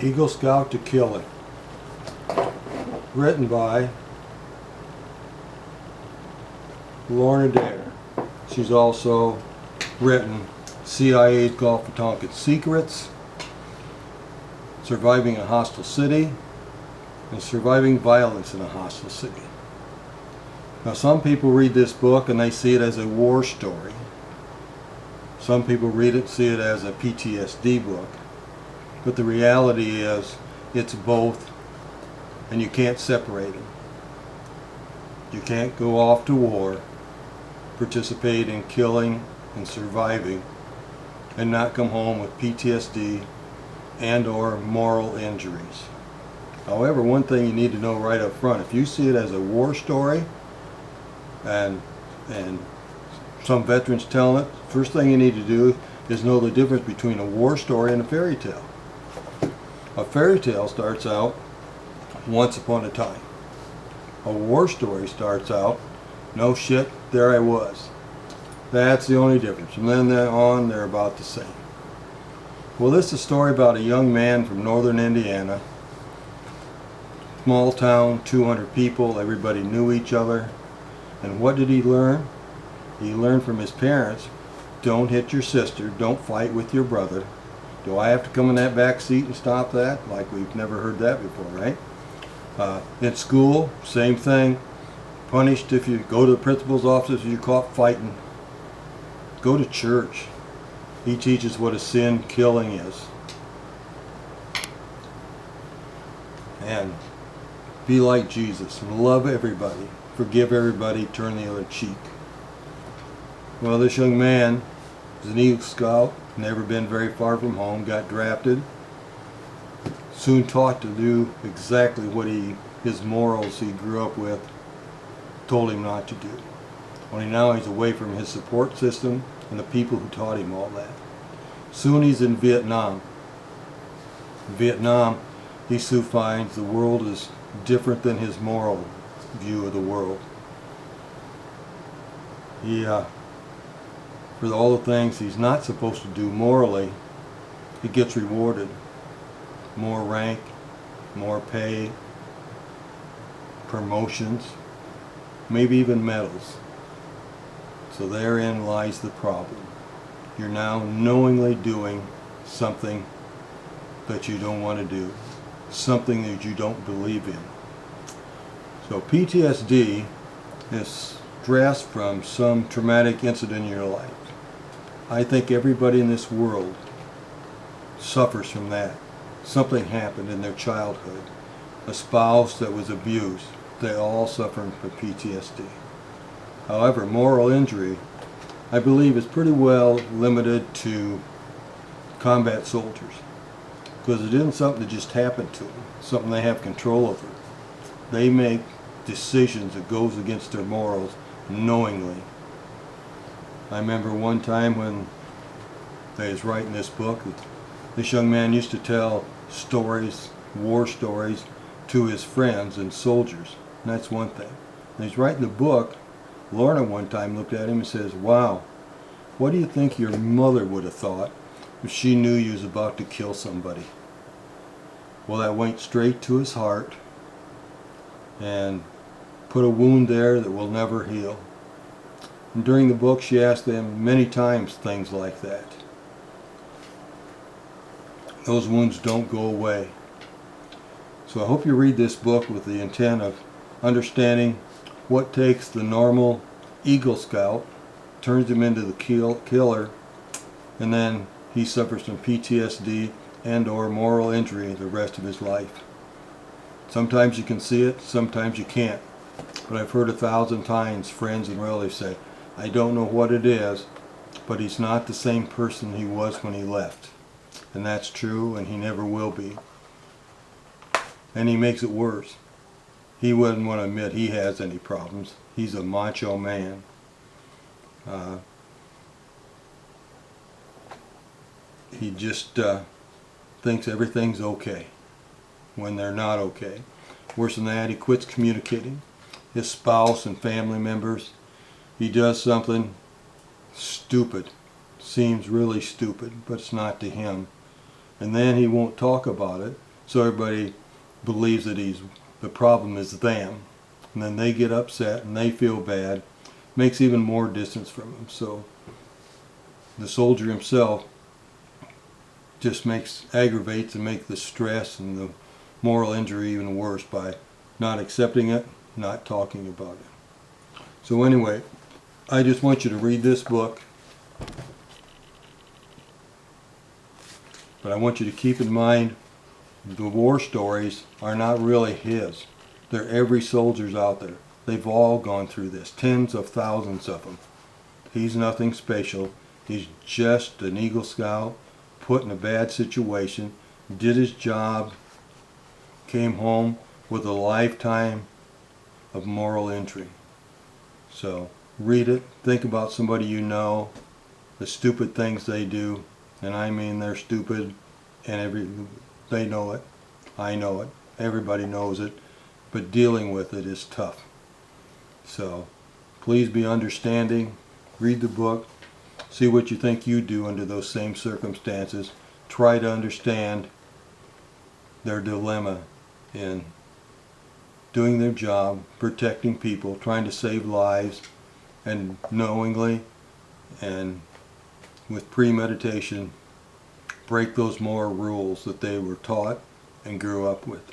Eagle Scout to Kill It. Written by Lorna Dare. She's also written CIA's Gulf of Tonkin Secrets, Surviving a Hostile City, and Surviving Violence in a Hostile City. Now, some people read this book and they see it as a war story. Some people read it, see it as a PTSD book. But the reality is, it's both, and you can't separate them. You can't go off to war, participate in killing and surviving, and not come home with PTSD and or moral injuries. However, one thing you need to know right up front, if you see it as a war story, and some veterans telling it, first thing you need to do is know the difference between a war story and a fairy tale. A fairy tale starts out once upon a time. A war story starts out, no shit, there I was. That's the only difference. From then on, they're about the same. Well, this is a story about a young man from northern Indiana. Small town, 200 people, everybody knew each other. And what did he learn? He learned from his parents, don't hit your sister, don't fight with your brother. Do I have to come in that back seat and stop that? Like, we've never heard that before, right? In school, same thing. Punished if you go to the principal's office if you're caught fighting. Go to church. He teaches what a sin killing is. And be like Jesus. Love everybody. Forgive everybody. Turn the other cheek. Well, this young man is an Eagle Scout. Never been very far from home. Got drafted. Soon taught to do exactly what his morals he grew up with told him not to do. Only now he's away from his support system and the people who taught him all that. Soon he's in Vietnam. In Vietnam, he soon finds the world is different than his moral view of the world. For all the things he's not supposed to do morally, he gets rewarded. More rank, more pay, promotions, maybe even medals. So therein lies the problem. You're now knowingly doing something that you don't want to do, something that you don't believe in. So PTSD is stress from some traumatic incident in your life. I think everybody in this world suffers from that. Something happened in their childhood. A spouse that was abused. They all suffer from PTSD. However, moral injury, I believe, is pretty well limited to combat soldiers. Because it isn't something that just happened to them. Something they have control over. They make decisions that goes against their morals knowingly. I remember one time when I was writing this book, this young man used to tell stories, war stories, to his friends and soldiers. And that's one thing. When he's writing the book, Lorna one time looked at him and says, wow, what do you think your mother would have thought if she knew you was about to kill somebody? Well, that went straight to his heart and put a wound there that will never heal. And during the book, she asked them many times things like that. Those wounds don't go away. So I hope you read this book with the intent of understanding what takes the normal Eagle Scout, turns him into the killer, and then he suffers from PTSD and or moral injury the rest of his life. Sometimes you can see it, sometimes you can't. But I've heard 1,000 times friends and relatives say, I don't know what it is, but he's not the same person he was when he left. And that's true, and he never will be. And he makes it worse. He wouldn't want to admit he has any problems. He's a macho man. He just thinks everything's okay when they're not okay. Worse than that, he quits communicating. His spouse and family members, he does something stupid. Seems really stupid, but it's not to him. And then he won't talk about it. so everybody believes that the problem is them, and then they get upset and they feel bad, makes even more distance from him. So the soldier himself just aggravates and makes the stress and the moral injury even worse by not accepting it, not talking about it. So anyway, I just want you to read this book, but I want you to keep in mind the war stories are not really his. They're every soldier's out there. They've all gone through this, tens of thousands of them. He's nothing special. He's just an Eagle Scout put in a bad situation, did his job, came home with a lifetime of moral injury. So read it, think about somebody you know, the stupid things they do, and I mean they're stupid, and they know it, I know it, everybody knows it, but dealing with it is tough. So please be understanding, read the book, see what you think you do under those same circumstances, try to understand their dilemma in doing their job, protecting people, trying to save lives, and knowingly and with premeditation break those moral rules that they were taught and grew up with.